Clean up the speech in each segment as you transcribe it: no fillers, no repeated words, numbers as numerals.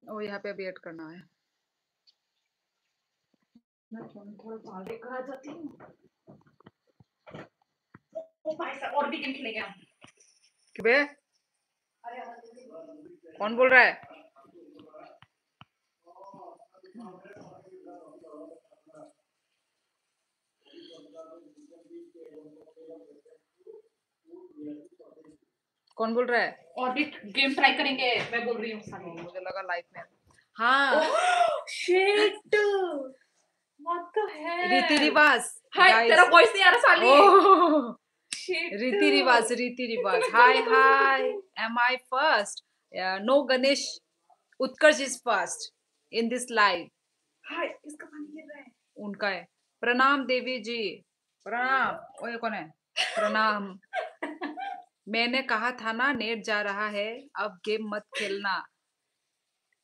ओ यहाँ पे अभी ऐड करना है। मैं फोन थोड़ा लेकर आ जाती हूँ। ओ भाई साहब, और भी गेम खेलेंगे हम। बे कौन बोल रहा है? कौन बोल रहा है? और भी गेम ट्राई करेंगे, मैं बोल रही हूँ। मुझे लगा लाइफ में। हाँ शिट, व्हाट द रीति हेल। रिवाज हाय, तेरा गाइस। वॉइस नहीं आ रहा साली। ओह शिट, रीति रिवाज इतना हाय जल्दी कैसे हाय करती है? Am I first? No Ganesh, Utkarsh is first in this life. Hi, किसका पानी गिर रहा है? उनका है। प्रणाम देवी जी, प्रणाम। ओए कौन है? प्रणाम। मैंने कहा था ना नेट जा रहा है, अब गेम मत खेलना।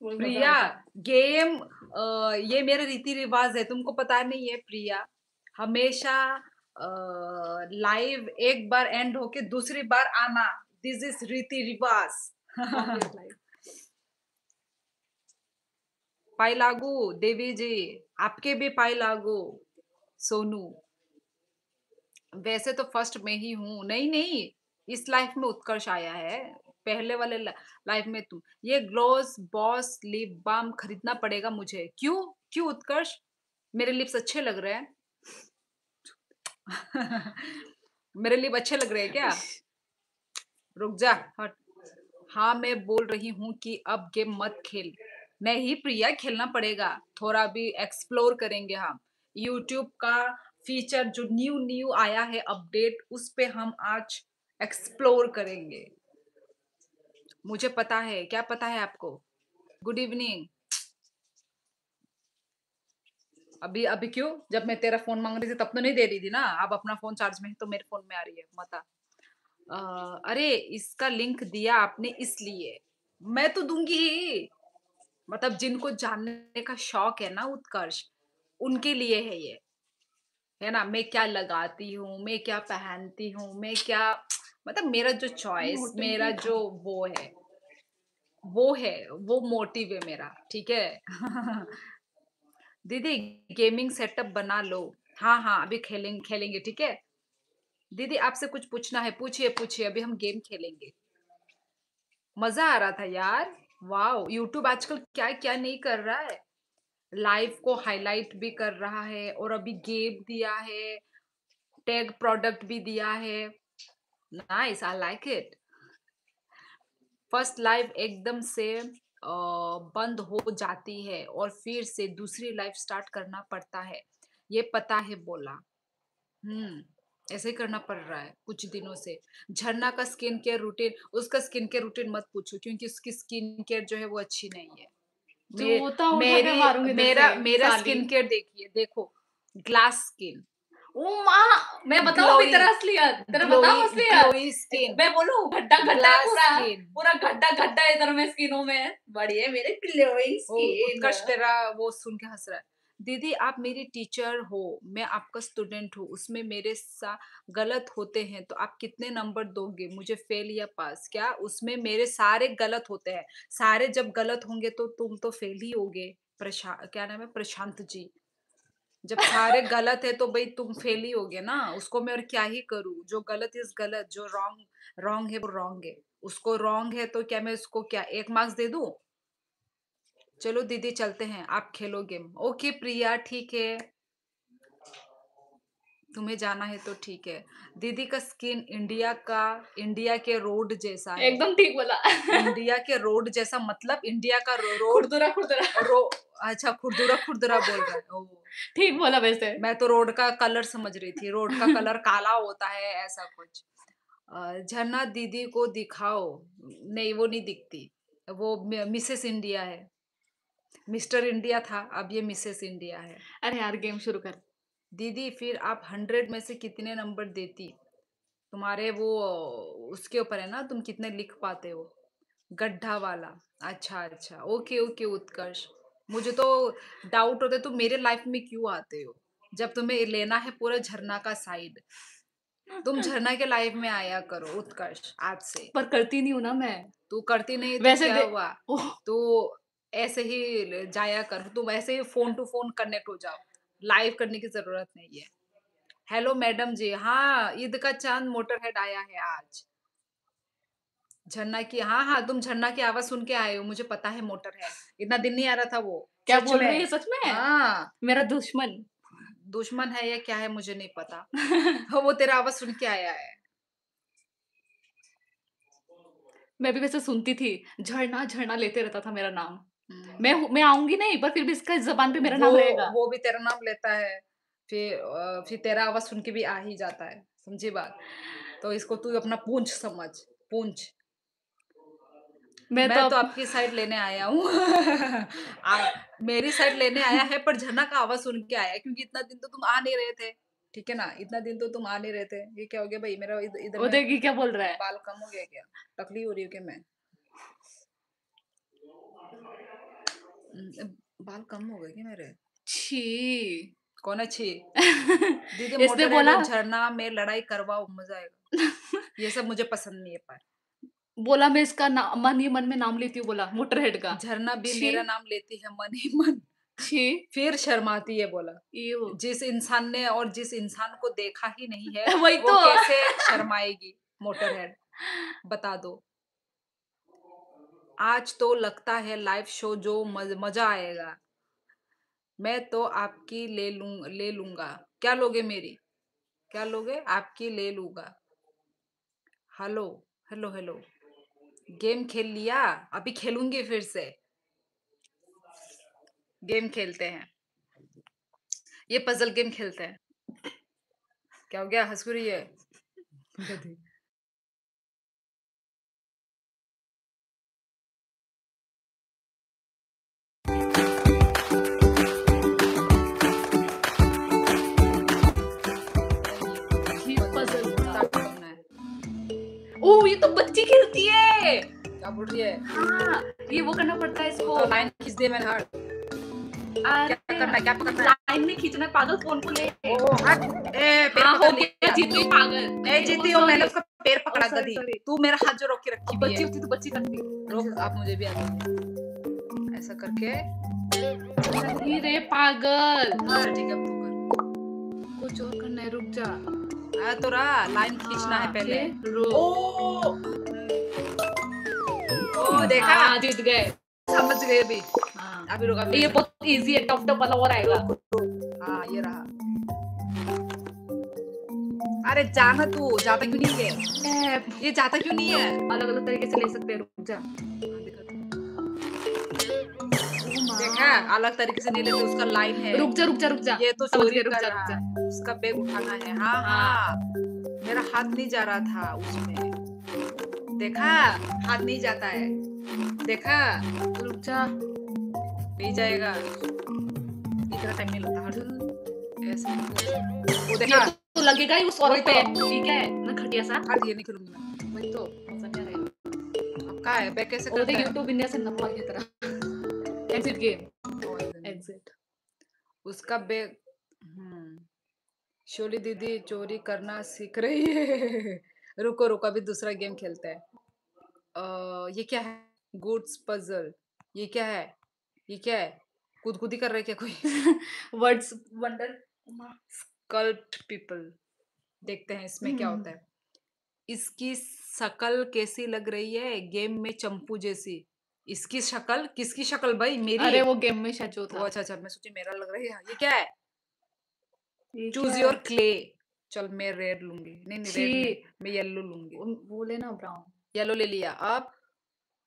बहुत मजा प्रिया आता है। गेम ये मेरा रीति रिवाज है, तुमको पता नहीं है प्रिया? हमेशा लाइव एक बार एंड होके दूसरी बार आना, दिस इज रीति रिवाज। पाई लागू देवी जी, आपके भी पाई लागू। सोनू वैसे तो फर्स्ट में ही हूँ। नहीं नहीं, इस लाइफ में उत्कर्ष आया है, पहले वाले लाइफ में तुम। ये ग्लोस बॉस लिप बाम खरीदना पड़ेगा मुझे। क्यों क्यों उत्कर्ष, मेरे लिप्स अच्छे लग रहे हैं? मेरे लिप अच्छे लग रहे हैं क्या? रुक जा, हट। हाँ मैं बोल रही हूँ कि अब गेम मत खेल। नहीं प्रिया, खेलना पड़ेगा। थोड़ा भी एक्सप्लोर करेंगे हम। यूट्यूब का फीचर जो न्यू न्यू आया है अपडेट, उस पे हम आज एक्सप्लोर करेंगे। मुझे पता है, क्या पता है आपको? Good evening. अभी अभी क्यों? जब मैं तेरा फोन मांग रही थी तब तो नहीं दे रही थी ना। अब अपना फोन चार्ज में है तो मेरे फोन में आ रही है मता। अरे इसका लिंक दिया आपने इसलिए, मैं तो दूंगी ही। मतलब जिनको जानने का शौक है ना उत्कर्ष, उनके लिए है ये, है ना? मैं क्या लगाती हूँ, मैं क्या पहनती हूँ, मैं क्या, मतलब मेरा जो चॉइस, मेरा नोटिंग जो वो है, वो मोटिव है मेरा, ठीक है? दीदी गेमिंग सेटअप बना लो। हाँ हाँ अभी खेलेंगे खेलेंगे, ठीक है? दीदी आपसे कुछ पूछना है, पूछिए पूछिए, अभी हम गेम खेलेंगे। मजा आ रहा था यार। वाओ, यूट्यूब आजकल क्या क्या नहीं कर रहा है। लाइव को हाईलाइट भी कर रहा है, और अभी गेम दिया है, टैग प्रोडक्ट भी दिया है। Nice, I like it. First live एकदम से बंद हो जाती है और फिर से दूसरी लाइव स्टार्ट करना पड़ता है, ये पता है बोला। ऐसे ही करना पड़ रहा है कुछ दिनों से। झरना का स्किन केयर रूटीन, उसका स्किन केयर रूटीन मत पूछो, क्योंकि उसकी स्किन केयर जो है वो अच्छी नहीं है। जूता उठा के मेरी मारूंगी तेरे से मेरा मेरा साली। स्किन केयर देखिए, देखो, ग्लास स्किन, ओ माँ, मैं बताऊं अभी ग्लोई तेरा असलियत, तेरा ग्लोई बताऊं ग्लोई असलियत। स्किन, मैं बोलूं गड्ढा गड्ढा है, ग्लास पूरा स्किन। पूरा गड्ढा गड्ढा है इधर में स्किनों में। बढ़िया मेरे ग्लोइंग वो स्किन। उत्कर्ष तेरा वो सुन के हंस रहा है। दीदी आप मेरी टीचर हो, मैं आपका स्टूडेंट हूँ, उसमें मेरे सा गलत होते हैं तो आप कितने नंबर दोगे मुझे, फेल या पास? क्या उसमें मेरे सारे गलत होते हैं? सारे जब गलत होंगे तो तुम तो फेल ही होगे। क्या नाम है, प्रशांत जी। जब सारे गलत है तो भाई तुम फेल ही होगे ना। उसको मैं और क्या ही करूँ? जो गलत इज गलत, जो रॉन्ग रॉन्ग है वो रॉन्ग है। उसको रॉन्ग है तो क्या मैं उसको क्या 1 मार्क्स दे दूं? चलो दीदी चलते हैं, आप खेलो गेम। ओके प्रिया ठीक है, तुम्हें जाना है तो ठीक है। दीदी का स्किन इंडिया के रोड जैसा है। एकदम ठीक बोला। इंडिया के रोड जैसा मतलब इंडिया का रोड? खुरदुरा खुरदुरा। रो अच्छा, खुरदुरा खुरदुरा बोल रहा है ओ। ठीक बोला वैसे। मैं तो रोड का कलर समझ रही थी, रोड का कलर काला होता है ऐसा कुछ। झरना दीदी को दिखाओ। नहीं वो नहीं दिखती, वो मिसेस इंडिया है। मिस्टर इंडिया था, अब ये मिसेस इंडिया है। अरे यार गेम शुरू कर। दीदी फिर आप 100 में से कितने नंबर देती? तुम्हारे वो उसके ऊपर है ना, तुम कितने लिख पाते हो। गड्ढा वाला, अच्छा अच्छा, ओके ओके उत्कर्ष। मुझे तो डाउट होता है तुम मेरे लाइफ में क्यों आते हो, जब तुम्हें लेना है पूरा झरना का साइड। तुम झरना के लाइफ में आया करो उत्कर्ष आज से। पर करती नहीं हूं ना मैं। तू करती नहीं तो वैसे क्या दे हुआ? ओह, तू ऐसे ही जाया कर, तुम ऐसे ही फ़ोन टू फ़ोन कनेक्ट हो जाओ, लाइव करने की ज़रूरत नहीं है। हेलो मैडम जी, हाँ, ईद का चाँद मोटरहेड आया है आज। झरना की हाँ, हाँ, तुम झरना की आवाज़ सुन के आए हो, मुझे पता है मोटरहेड, इतना दिन नहीं आ रहा था वो, क्या सच बोल रही है में। सच में? हाँ, मेरा दुश्मन। दुश्मन है या क्या है मुझे नहीं पता। वो तेरा आवाज़ सुन के आया है। मैं भी वैसे सुनती थी, झरना, झरना लेते रहता था मेरा नाम। हुँ। मैं आऊँगी नहीं पर फिर भी इसका ज़बान पे मेरा वो नाम रहेगा। वो भी तेरा नाम लेता है, फिर तेरा आवाज़ सुन के भी आ ही जाता है, समझी बात? तो इसको तू अपना पूँछ समझ, पूँछ। मैं तो मैं तो अब आपकी साइड लेने आया हूँ। मेरी साइड लेने आया है पर झरना का आवाज़ सुन के आया है क्योंकि इतना दिन तो तुम आ नहीं रहे थे, ठीक है ना? इतना दिन तो तुम आ नहीं रहे थे। ये क्या हो गया भई मेरा इधर वो में देखिए क्या बोल रहा है। बाल कम हो गया क्या? टकली हो रही हूँ क्या मैं? बाल कम हो गए क्या मेरे? छी! कौन है छी? दीदी इसने मोटरहेड बोला और झरना में लड़ाई करवाओ, मज़ा आएगा। ये सब मुझे पसंद नहीं है पर। बोला मैं इसका ना मन ही मन में नाम लेती हूँ बोला, मोटरहेड का। झरना भी छी! मेरा नाम लेती है मन ही मन। छी! फिर शर्माती है बोला। इउ जिस इंसान को देखा ही नहीं है, वही वो तो। कैसे शर्माएगी मोटरहेड? बता दो। आज तो लगता है लाइव शो जो मज़ा आएगा। मैं तो आपकी ले लूँगा। क्या लोगे मेरी? क्या लोगे? आपकी ले लूँगा। Hello, hello, hello. गेम खेल लिया? अभी खेलूँगी फिर से। गेम खेलते हैं। ये पज़ल गेम खेलते हैं। क्या हो गया? हँस क्यों रही है? गधी। ये पज़ल था। स्टार्ट करना है। ओह! ये तो बच्ची खेलती है। क्या बोल रही है? हाँ, ये वो करना पड़ता है इसको। तो लाइन खींच दे मैंने हट। क्या अरे करना है? क्या पकड़ना है? लाइन में खींचना है पागल फ़ोन को ले। ओह! हट। ए, पैर हाँ, हो पकड़ गया लिया। जीत गई पागल। ए, ओह जीती हूँ मैंने सॉरी। उसका पैर ओह पकड़ा सॉरी, गधी। सॉरी। तू मेरा हाथ जो रोक के रखी अब हुई बच्ची है। होती तो बच्ची करती। रुक, अब मुझे भी आता है। ऐसा करके नहीं रे पागल। अच्छा ठीक है अब तू कर। कुछ और करना है, रुक जा। आया तो रहा, लाइन खींचना है हाँ, पहले। फिर रुक। ओह! ओह, देखा? हाँ, जीत गए। समझ गए अभी। हाँ, अभी रुक, अभी ये रुक। बहुत ईज़ी है, टफ टफ वाला और आएगा। हाँ, ये रहा। अरे जाना तू, जाता क्यों नहीं है? ऐप ये जाता क्यों नहीं है? अलग-अलग तरीके से ले सकते हैं, रुक जा। हाँ, दिखा दो। ओह देखा? माँ! अलग तरीके से नहीं लेते, उसका लाइन है। रुक जा, रुक जा, रुक जा। ये तो समझ चोरी गई, रुक कर जा, रुक रहा जा। है, उसका बैग उठाना है। हाँ, हाँ, हाँ, मेरा हाथ नहीं जा रहा था उसमें। देखा? हाथ नहीं जाता है। देखा? रुक जा। नहीं जाएगा। इतना टाइम नहीं लगता हट। ऐसे नहीं। वो ये देखा? तो लगेगा ही उस वही औरत पे। तो। ठीक है, ना घटिया सा। हट, ये नहीं खेलूँगी मैं। वही तो, मज़ा नहीं आएगा। अब कहाँ है? बैग कैसे वो करता देख है? यूट्यूब इंडिया से नमवा की तरह। एग्ज़िट गेम, ओह, ऐसे नहीं। एग्ज़िट। उसका बैग शोली दीदी चोरी करना सीख रही है। रुको, रुको अभी दूसरा गेम खेलते हैं। ये क्या है? Goods puzzle. ये क्या है? ये क्या है? कूद-कूदी कर रहा है क्या कोई? Words wonder sculpted people. देखते हैं इसमें क्या होता है। इसकी शक्ल कैसी लग रही है? गेम में चंपू जैसी। इसकी शक्ल? किसकी शक्ल भाई? मेरी? अरे वो गेम में शायद जो ओह! था। अच्छा, अच्छा मैं सोची मेरा लग रहा है। ये क्या है? ये क्या चूज़ है? Your clay. चल मैं रेड लूँगी। नहीं, नहीं छी! रेड नहीं, मैं येलो लूँगी। वो लेना ब्राउन। येलो ले लिया। अब?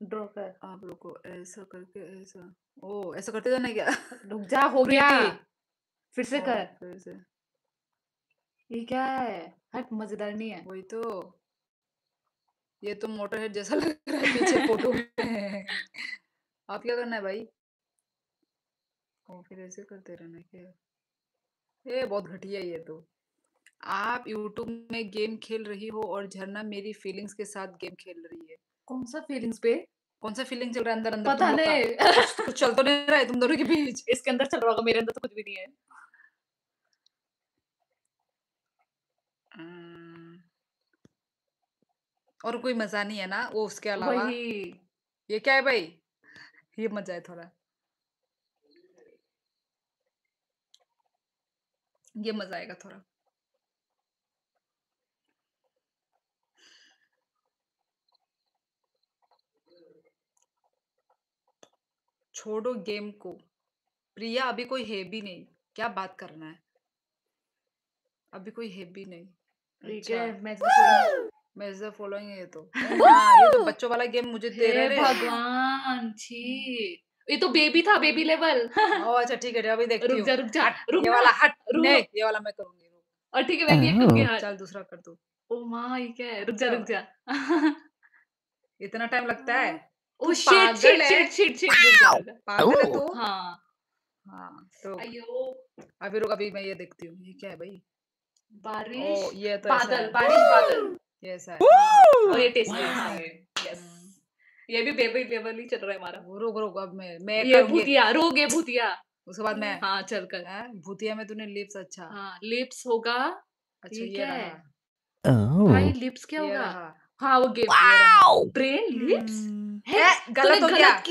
ड्रॉ कर। आप रुको ऐसा करके ऐसा। ओह! ऐसा करते जाना है क्या? रुक जा, हो गया। प्रिटी। फिर से ओह! कर। फिर से। ये क्या है? हट, मज़ेदार नहीं है। वही तो। ये तो मोटरहेड जैसा लग रहा है पीछे फ़ोटो में। अब क्या करना है भाई? ओह! फिर ऐसे करते रहना है क्या? ये बहुत घटिया है ये तो। आप यूट्यूब में गेम खेल रही हो और झरना मेरी फीलिंग्स के साथ गेम खेल रही है। कौन-सा फीलिंग्स पे? कौन-सा फीलिंग चल रहा है अंदर-अंदर तुम पता लोग का? नहीं। कुछ चल तो नहीं रहा है तुम दोनों के बीच? इसके अंदर चल रहा होगा, मेरे अंदर तो कुछ भी नहीं है। अम्म, और कोई मज़ा नहीं है ना वो उसके अलावा? वही। ये क्या है भाई? ये मत जाए थोड़ा, ये मजा आएगा थोड़ा। छोड़ो गेम को, प्रिया अभी कोई है भी नहीं, क्या बात करना है, अभी कोई है भी नहीं। ठीक अच्छा, है, मैं इसको मैं इसे फॉलोइंग है ये तो। हाँ, ये तो बच्चों वाला गेम मुझे दे हे रहे। भगवान, छी! ये तो बेबी था, बेबी लेवल। ओ अच्छा ठीक है, अभी देखती हूँ। रुक जा, हट, रुक ये ना, वाला हट, रुक। नहीं ये वाला मैं करूंगी। और ठीक है, मैं भी एक करूँगी हाथ। चल दूसरा कर तू। ओ माँ, ये क्या है? रुक अच्छा, जा। इतना टाइम लगता है? ओह तू शिट, पागल है? रुक जा। पागल है तू? हाँ, हाँ, तो अयो, अभी रुक, अभी मैं ये देखती हूँ, ये क्या है भाई? बारिश, ओ ये तो ऐसा है, बारिश, बादल। ये ऐसा है। हाँ, और ये हाँ, टेस्टी ये ऐसा हाँ, है। यस। ये भी बेबी लेवल ही चल रहा है हमारा। रुक रुक, अब मैं ये करूंगी। भूतिया, रुक ये भूतिया। उसके बाद मैं। हाँ, चल कर। भूतिया में तूने लिप्स, अच्छा हाँ, लिप्स होगा, अच्छा, ठीक ये है। रहा, भाई लिप्स क्या ये होगा? रहा, हाँ, वो गेम। ये रहा। Brain lips? है? गलत तूने हो गया। गलत